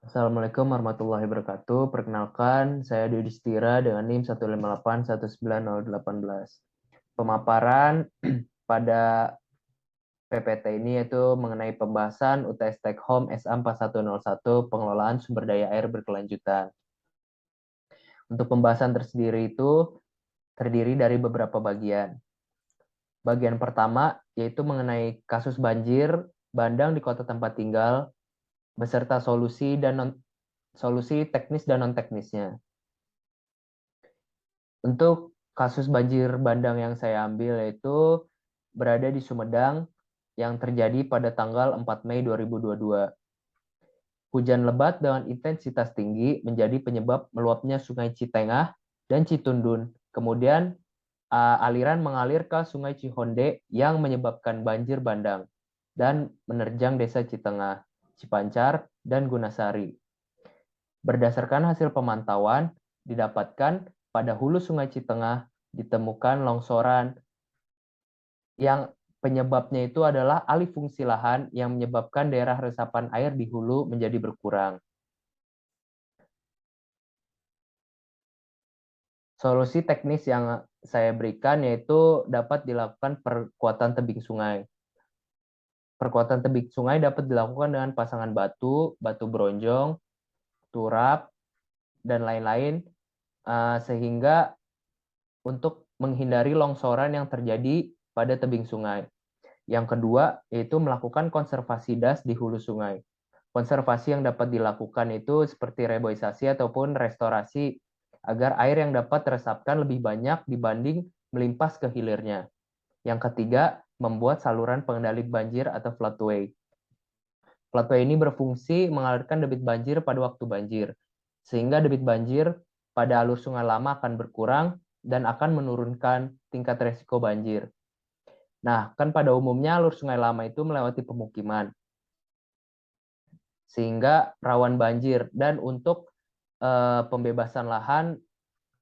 Assalamualaikum warahmatullahi wabarakatuh. Perkenalkan, saya Dwi Distira dengan NIM 1581918. Pemaparan pada PPT ini yaitu mengenai pembahasan UTS Take Home SA4101 Pengelolaan Sumber Daya Air Berkelanjutan. Untuk pembahasan tersendiri itu terdiri dari beberapa bagian. Bagian pertama yaitu mengenai kasus banjir bandang di kota tempat tinggal beserta solusi teknis dan non-teknisnya. Untuk kasus banjir bandang yang saya ambil yaitu berada di Sumedang yang terjadi pada tanggal 4 Mei 2022. Hujan lebat dengan intensitas tinggi menjadi penyebab meluapnya Sungai Citengah dan Citundun. Kemudian aliran mengalir ke Sungai Cihonde yang menyebabkan banjir bandang dan menerjang desa Citengah, Cipancar, dan Gunasari. Berdasarkan hasil pemantauan, didapatkan pada hulu Sungai Citengah ditemukan longsoran yang penyebabnya itu adalah alih fungsi lahan yang menyebabkan daerah resapan air di hulu menjadi berkurang. Solusi teknis yang saya berikan yaitu dapat dilakukan perkuatan tebing sungai. Perkuatan tebing sungai dapat dilakukan dengan pasangan batu, batu bronjong, turap, dan lain-lain sehingga untuk menghindari longsoran yang terjadi pada tebing sungai. Yang kedua, yaitu melakukan konservasi das di hulu sungai. Konservasi yang dapat dilakukan itu seperti reboisasi ataupun restorasi agar air yang dapat teresapkan lebih banyak dibanding melimpas ke hilirnya. Yang ketiga, membuat saluran pengendali banjir atau floodway. Floodway ini berfungsi mengalirkan debit banjir pada waktu banjir, sehingga debit banjir pada alur sungai lama akan berkurang dan akan menurunkan tingkat resiko banjir. Nah, kan pada umumnya alur sungai lama itu melewati pemukiman, sehingga rawan banjir. Dan untuk pembebasan lahan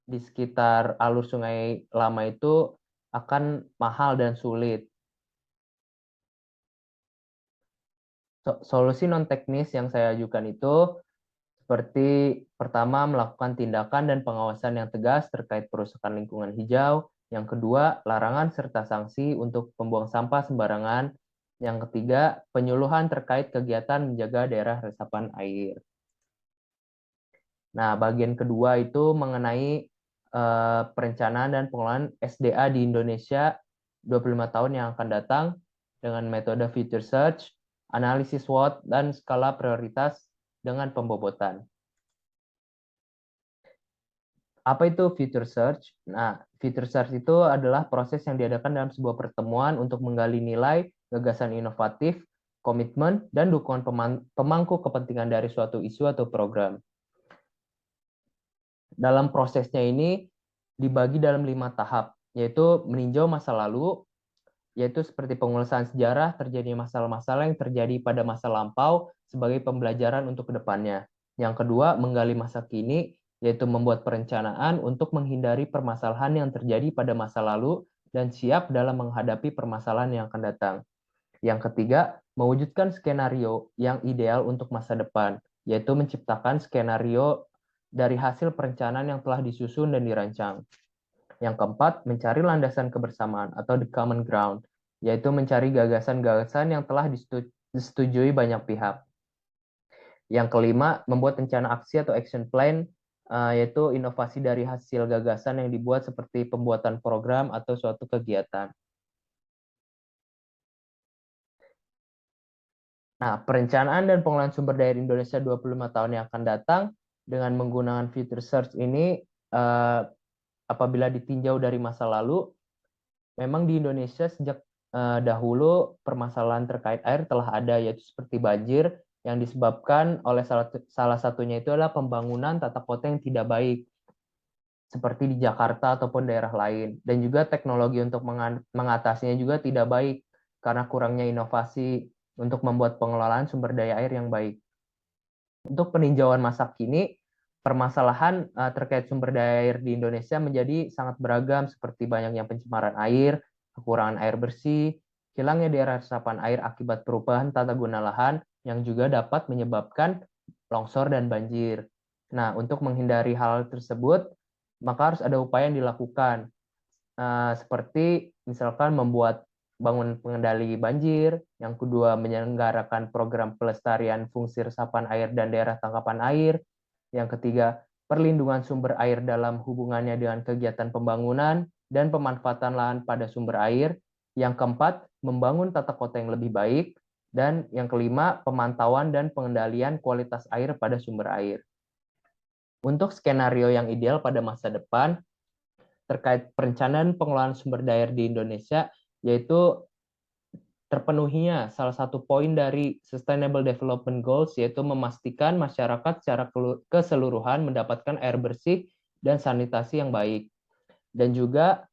di sekitar alur sungai lama itu akan mahal dan sulit. Solusi non-teknis yang saya ajukan itu seperti pertama, melakukan tindakan dan pengawasan yang tegas terkait perusakan lingkungan hijau. Yang kedua, larangan serta sanksi untuk pembuang sampah sembarangan. Yang ketiga, penyuluhan terkait kegiatan menjaga daerah resapan air. Nah, bagian kedua itu mengenai perencanaan dan pengelolaan SDA di Indonesia 25 tahun yang akan datang dengan metode future search, analisis SWOT, dan skala prioritas dengan pembobotan. Apa itu future search? Nah, future search itu adalah proses yang diadakan dalam sebuah pertemuan untuk menggali nilai, gagasan inovatif, komitmen, dan dukungan pemangku kepentingan dari suatu isu atau program. Dalam prosesnya ini dibagi dalam 5 tahap, yaitu meninjau masa lalu, yaitu seperti pengulasaan sejarah, terjadinya masalah-masalah yang terjadi pada masa lampau sebagai pembelajaran untuk kedepannya. Yang kedua, menggali masa kini, yaitu membuat perencanaan untuk menghindari permasalahan yang terjadi pada masa lalu dan siap dalam menghadapi permasalahan yang akan datang. Yang ketiga, mewujudkan skenario yang ideal untuk masa depan, yaitu menciptakan skenario dari hasil perencanaan yang telah disusun dan dirancang. Yang keempat, mencari landasan kebersamaan atau the common ground, yaitu mencari gagasan-gagasan yang telah disetujui banyak pihak. Yang kelima, membuat rencana aksi atau action plan, yaitu inovasi dari hasil gagasan yang dibuat seperti pembuatan program atau suatu kegiatan. Nah, perencanaan dan pengelolaan sumber daya di Indonesia 25 tahun yang akan datang dengan menggunakan future search ini, apabila ditinjau dari masa lalu, memang di Indonesia sejak dahulu permasalahan terkait air telah ada, yaitu seperti banjir yang disebabkan oleh salah satunya itu adalah pembangunan tata kota yang tidak baik, seperti di Jakarta ataupun daerah lain. Dan juga teknologi untuk mengatasinya juga tidak baik, karena kurangnya inovasi untuk membuat pengelolaan sumber daya air yang baik. Untuk peninjauan masa kini, permasalahan terkait sumber daya air di Indonesia menjadi sangat beragam, seperti banyaknya pencemaran air, kekurangan air bersih, hilangnya daerah resapan air akibat perubahan tata guna lahan, yang juga dapat menyebabkan longsor, dan banjir. Nah, untuk menghindari hal tersebut, maka harus ada upaya yang dilakukan, seperti misalkan membuat bangun pengendali banjir, yang kedua menyelenggarakan program pelestarian fungsi resapan air dan daerah tangkapan air, yang ketiga perlindungan sumber air dalam hubungannya dengan kegiatan pembangunan dan pemanfaatan lahan pada sumber air, yang keempat membangun tata kota yang lebih baik, dan yang kelima pemantauan dan pengendalian kualitas air pada sumber air. Untuk skenario yang ideal pada masa depan, terkait perencanaan pengelolaan sumber daya di Indonesia, yaitu terpenuhinya salah satu poin dari Sustainable Development Goals, yaitu memastikan masyarakat secara keseluruhan mendapatkan air bersih dan sanitasi yang baik. Dan juga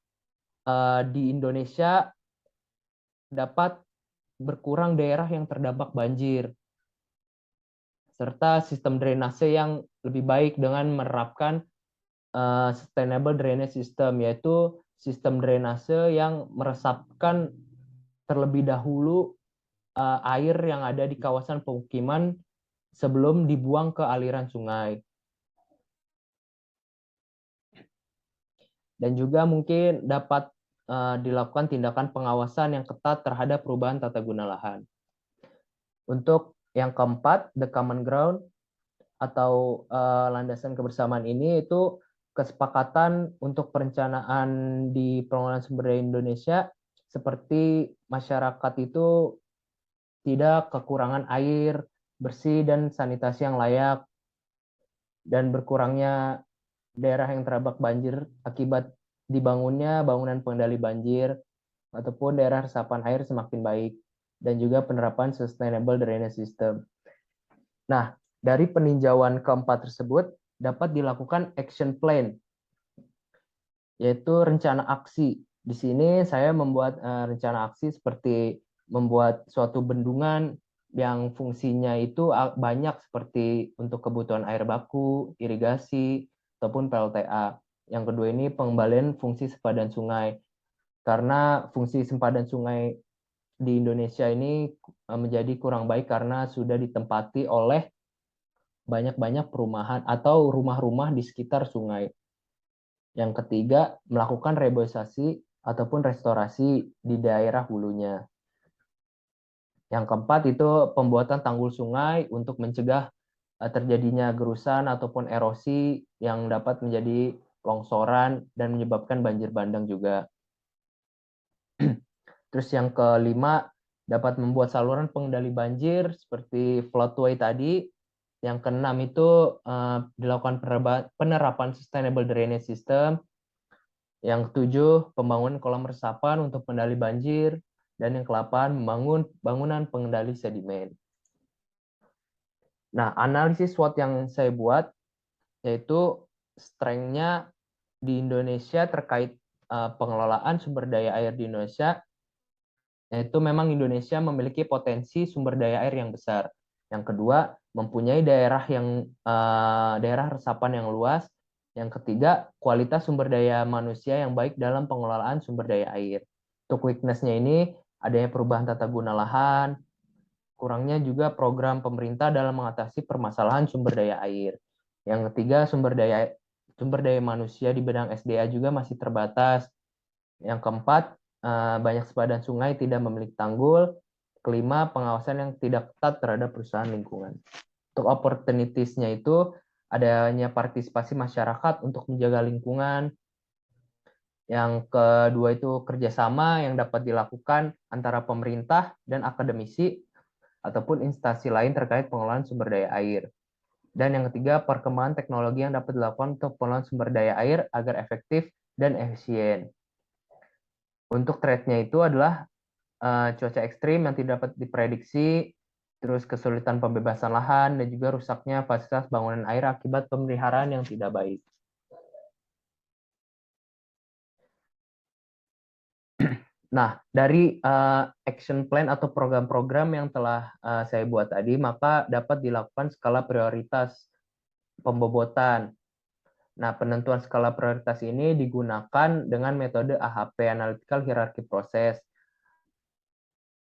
di Indonesia dapat berkurang daerah yang terdampak banjir, serta sistem drainase yang lebih baik dengan menerapkan sustainable drainage system, yaitu sistem drainase yang meresapkan terlebih dahulu air yang ada di kawasan pemukiman sebelum dibuang ke aliran sungai. Dan juga mungkin dapat dilakukan tindakan pengawasan yang ketat terhadap perubahan tata guna lahan. Untuk yang keempat, the common ground atau landasan kebersamaan ini itu kesepakatan untuk perencanaan di pengelolaan sumber daya Indonesia, seperti masyarakat itu tidak kekurangan air bersih dan sanitasi yang layak, dan berkurangnya daerah yang terdampak banjir akibat dibangunnya bangunan pengendali banjir ataupun daerah resapan air semakin baik, dan juga penerapan sustainable drainage system. Nah, dari peninjauan keempat tersebut dapat dilakukan action plan, yaitu rencana aksi. Di sini saya membuat rencana aksi seperti membuat suatu bendungan yang fungsinya itu banyak, seperti untuk kebutuhan air baku, irigasi, ataupun PLTA. Yang kedua ini pengembalian fungsi sempadan sungai. Karena fungsi sempadan sungai di Indonesia ini menjadi kurang baik karena sudah ditempati oleh banyak-banyak perumahan atau rumah-rumah di sekitar sungai. Yang ketiga, melakukan reboisasi ataupun restorasi di daerah hulunya. Yang keempat itu pembuatan tanggul sungai untuk mencegah terjadinya gerusan ataupun erosi yang dapat menjadi longsoran dan menyebabkan banjir bandang juga. Terus yang kelima, dapat membuat saluran pengendali banjir seperti floodway tadi. Yang keenam itu dilakukan penerapan sustainable drainage system. Yang ketujuh, pembangunan kolam resapan untuk pengendali banjir. Dan yang ke-8, membangun bangunan pengendali sedimen. Nah, analisis SWOT yang saya buat, yaitu strength-nya di Indonesia terkait pengelolaan sumber daya air di Indonesia, yaitu memang Indonesia memiliki potensi sumber daya air yang besar. Yang kedua, mempunyai daerah resapan yang luas. Yang ketiga, kualitas sumber daya manusia yang baik dalam pengelolaan sumber daya air. Untuk weakness-nya ini, adanya perubahan tata guna lahan, kurangnya juga program pemerintah dalam mengatasi permasalahan sumber daya air. Yang ketiga, sumber daya manusia di bidang SDA juga masih terbatas. Yang keempat, banyak sepadan sungai tidak memiliki tanggul. Kelima, pengawasan yang tidak ketat terhadap perusahaan lingkungan. Untuk opportunities-nya itu adanya partisipasi masyarakat untuk menjaga lingkungan. Yang kedua itu kerjasama yang dapat dilakukan antara pemerintah dan akademisi ataupun instansi lain terkait pengelolaan sumber daya air. Dan yang ketiga, perkembangan teknologi yang dapat dilakukan untuk pengelolaan sumber daya air agar efektif dan efisien. Untuk threat-nya itu adalah cuaca ekstrim yang tidak dapat diprediksi, terus kesulitan pembebasan lahan, dan juga rusaknya fasilitas bangunan air akibat pemeliharaan yang tidak baik. Nah, dari action plan atau program-program yang telah saya buat tadi, maka dapat dilakukan skala prioritas pembobotan. Nah, penentuan skala prioritas ini digunakan dengan metode AHP, Analytical Hierarchy Process.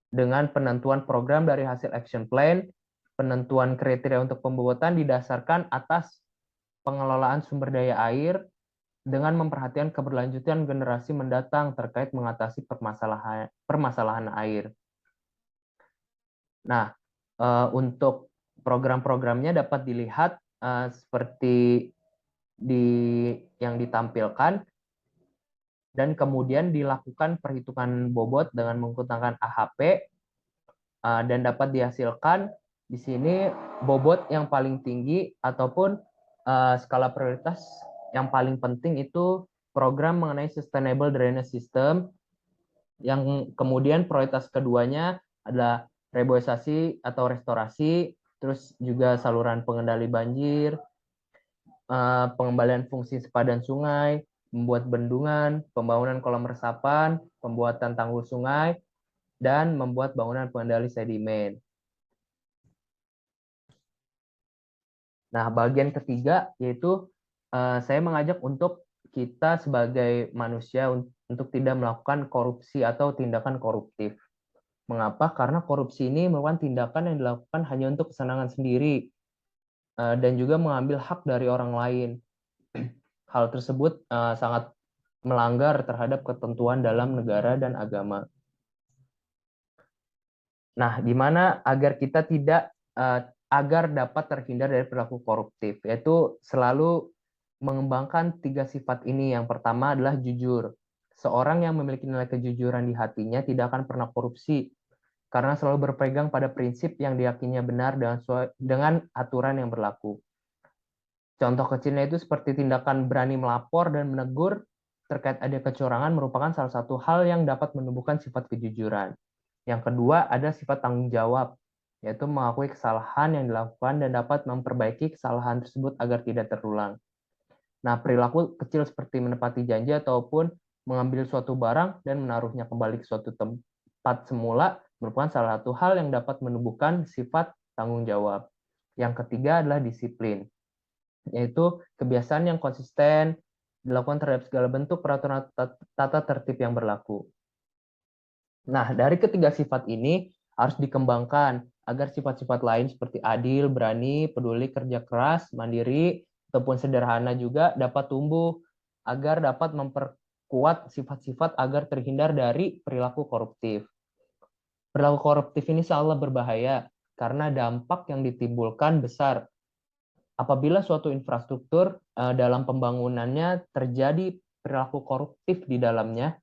Dengan penentuan program dari hasil action plan, Penentuan kriteria untuk pembobotan didasarkan atas pengelolaan sumber daya air dengan memperhatikan keberlanjutan generasi mendatang terkait mengatasi permasalahan air. Nah, untuk program-programnya dapat dilihat seperti yang ditampilkan, dan kemudian dilakukan perhitungan bobot dengan menggunakan AHP, dan dapat dihasilkan di sini bobot yang paling tinggi ataupun skala prioritas yang paling penting itu program mengenai Sustainable Drainage System, yang kemudian prioritas keduanya adalah reboisasi atau restorasi, terus juga saluran pengendali banjir, pengembalian fungsi sepadan sungai, membuat bendungan, pembangunan kolam resapan, pembuatan tanggul sungai, dan membuat bangunan pengendali sedimen. Nah, bagian ketiga yaitu saya mengajak untuk kita sebagai manusia untuk tidak melakukan korupsi atau tindakan koruptif. Mengapa? Karena korupsi ini merupakan tindakan yang dilakukan hanya untuk kesenangan sendiri dan juga mengambil hak dari orang lain. Hal tersebut sangat melanggar terhadap ketentuan dalam negara dan agama. Nah, gimana agar kita tidak agar dapat terhindar dari perilaku koruptif, yaitu selalu mengembangkan 3 sifat ini. Yang pertama adalah jujur. Seorang yang memiliki nilai kejujuran di hatinya tidak akan pernah korupsi, karena selalu berpegang pada prinsip yang diyakininya benar dengan aturan yang berlaku. Contoh kecilnya itu seperti tindakan berani melapor dan menegur terkait ada kecurangan merupakan salah satu hal yang dapat menumbuhkan sifat kejujuran. Yang kedua ada sifat tanggung jawab, yaitu mengakui kesalahan yang dilakukan dan dapat memperbaiki kesalahan tersebut agar tidak terulang. Nah, perilaku kecil seperti menepati janji ataupun mengambil suatu barang dan menaruhnya kembali ke suatu tempat semula merupakan salah satu hal yang dapat menumbuhkan sifat tanggung jawab. Yang ketiga adalah disiplin, yaitu kebiasaan yang konsisten dilakukan terhadap segala bentuk peraturan tata tertib yang berlaku. Nah, dari ketiga sifat ini harus dikembangkan agar sifat-sifat lain seperti adil, berani, peduli, kerja keras, mandiri, ataupun sederhana juga dapat tumbuh agar dapat memperkuat sifat-sifat agar terhindar dari perilaku koruptif. Perilaku koruptif ini sangatlah berbahaya karena dampak yang ditimbulkan besar. Apabila suatu infrastruktur dalam pembangunannya terjadi perilaku koruptif di dalamnya,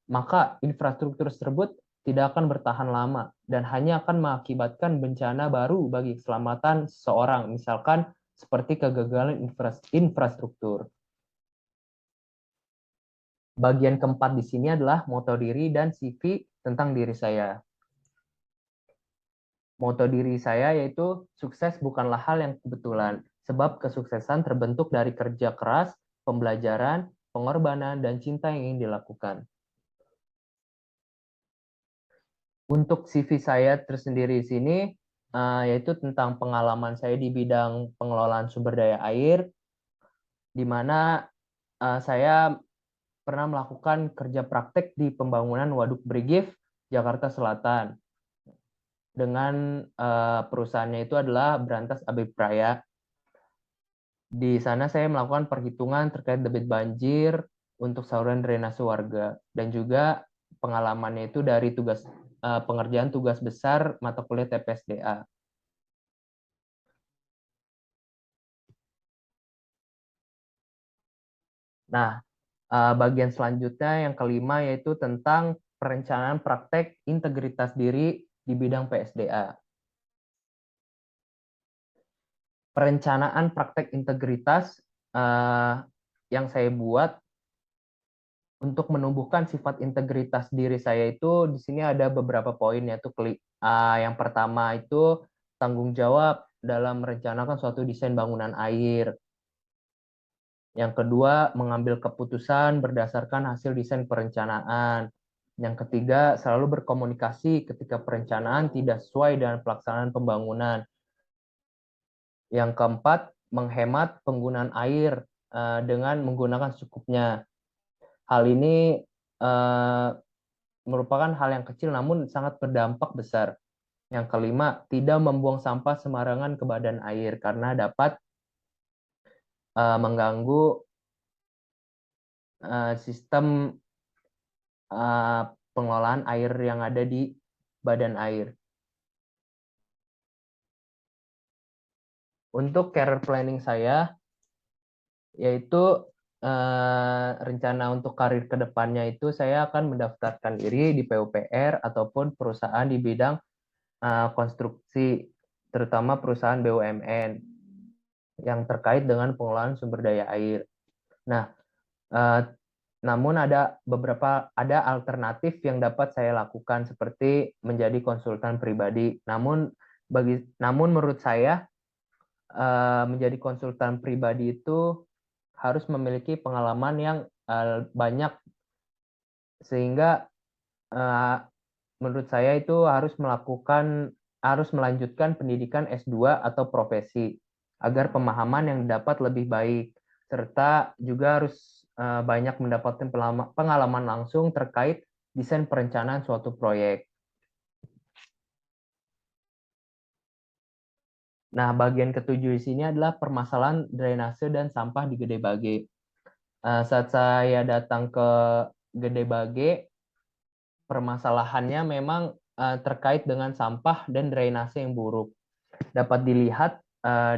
maka infrastruktur tersebut tidak akan bertahan lama dan hanya akan mengakibatkan bencana baru bagi keselamatan seseorang, misalkan seperti kegagalan infrastruktur. Bagian keempat di sini adalah moto diri dan CV tentang diri saya. Moto diri saya yaitu sukses bukanlah hal yang kebetulan, sebab kesuksesan terbentuk dari kerja keras, pembelajaran, pengorbanan, dan cinta yang ingin dilakukan. Untuk CV saya tersendiri di sini, yaitu tentang pengalaman saya di bidang pengelolaan sumber daya air, di mana saya pernah melakukan kerja praktek di pembangunan Waduk Brigif, Jakarta Selatan. Dengan perusahaannya itu adalah Brantas Abipraya. Di sana saya melakukan perhitungan terkait debit banjir untuk saluran drainase warga, dan juga pengalamannya itu dari pengerjaan tugas besar mata kuliah TPSDA. Nah, bagian selanjutnya yang kelima yaitu tentang perencanaan praktek integritas diri di bidang PSDA. Perencanaan praktek integritas yang saya buat untuk menumbuhkan sifat integritas diri saya itu di sini ada beberapa poin, yaitu yang pertama itu tanggung jawab dalam merencanakan suatu desain bangunan air. Yang kedua, mengambil keputusan berdasarkan hasil desain perencanaan. Yang ketiga, selalu berkomunikasi ketika perencanaan tidak sesuai dengan pelaksanaan pembangunan. Yang keempat, menghemat penggunaan air dengan menggunakan secukupnya. Hal ini merupakan hal yang kecil namun sangat berdampak besar. Yang kelima, tidak membuang sampah sembarangan ke badan air karena dapat mengganggu sistem pengelolaan air yang ada di badan air. Untuk career planning saya, yaitu rencana untuk karir ke depannya itu saya akan mendaftarkan diri di PUPR ataupun perusahaan di bidang konstruksi, terutama perusahaan BUMN yang terkait dengan pengelolaan sumber daya air. Nah, namun ada alternatif yang dapat saya lakukan seperti menjadi konsultan pribadi. Namun menurut saya menjadi konsultan pribadi itu harus memiliki pengalaman yang banyak, sehingga menurut saya itu harus melanjutkan pendidikan S2 atau profesi agar pemahaman yang dapat lebih baik, serta juga harus banyak mendapatkan pengalaman langsung terkait desain perencanaan suatu proyek. Nah, bagian ketujuh di sini adalah permasalahan drainase dan sampah di Gede Bage. Saat saya datang ke Gede Bage, permasalahannya memang terkait dengan sampah dan drainase yang buruk. Dapat dilihat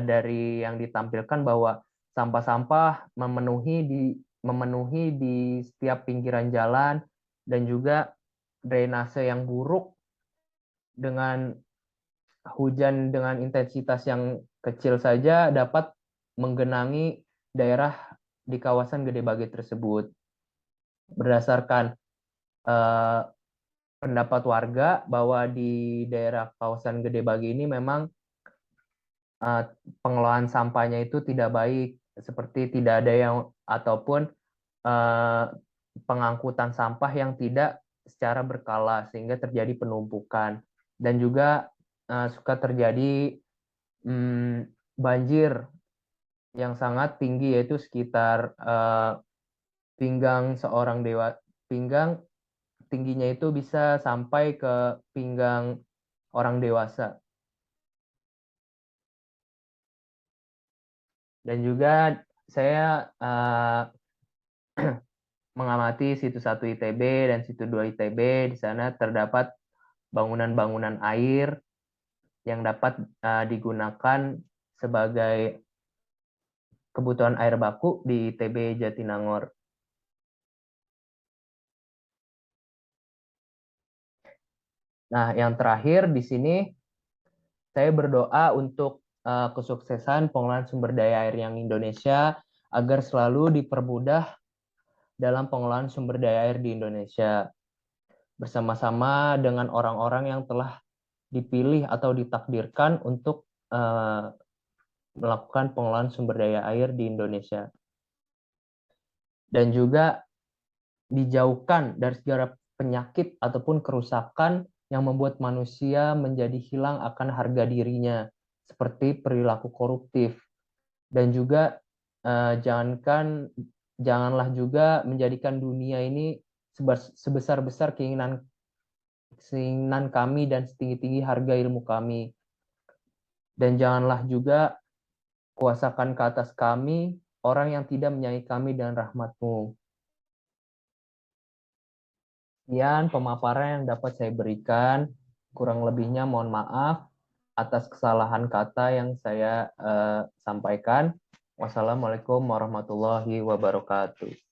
dari yang ditampilkan bahwa sampah-sampah memenuhi di setiap pinggiran jalan, dan juga drainase yang buruk dengan hujan dengan intensitas yang kecil saja dapat menggenangi daerah di kawasan Gede Bage tersebut. Berdasarkan pendapat warga bahwa di daerah kawasan Gede Bage ini memang pengelolaan sampahnya itu tidak baik, seperti tidak ada yang ataupun pengangkutan sampah yang tidak secara berkala sehingga terjadi penumpukan, dan juga suka terjadi banjir yang sangat tinggi, yaitu sekitar pinggang tingginya itu bisa sampai ke pinggang orang dewasa. Dan juga saya mengamati situ 1 ITB dan situ 2 ITB. Di sana terdapat bangunan-bangunan air yang dapat digunakan sebagai kebutuhan air baku di ITB Jatinangor. Nah, yang terakhir di sini saya berdoa untuk kesuksesan pengelolaan sumber daya air yang Indonesia agar selalu dipermudah dalam pengelolaan sumber daya air di Indonesia, bersama-sama dengan orang-orang yang telah dipilih atau ditakdirkan untuk melakukan pengelolaan sumber daya air di Indonesia. Dan juga dijauhkan dari segala penyakit ataupun kerusakan yang membuat manusia menjadi hilang akan harga dirinya, seperti perilaku koruptif. Dan juga janganlah juga menjadikan dunia ini sebesar-besar keinginan kami dan setinggi-tinggi harga ilmu kami. Dan janganlah juga kuasakan ke atas kami orang yang tidak menyayangi kami dan rahmat-Mu. Sekian pemaparan yang dapat saya berikan. Kurang lebihnya mohon maaf atas kesalahan kata yang saya sampaikan. Wassalamualaikum warahmatullahi wabarakatuh.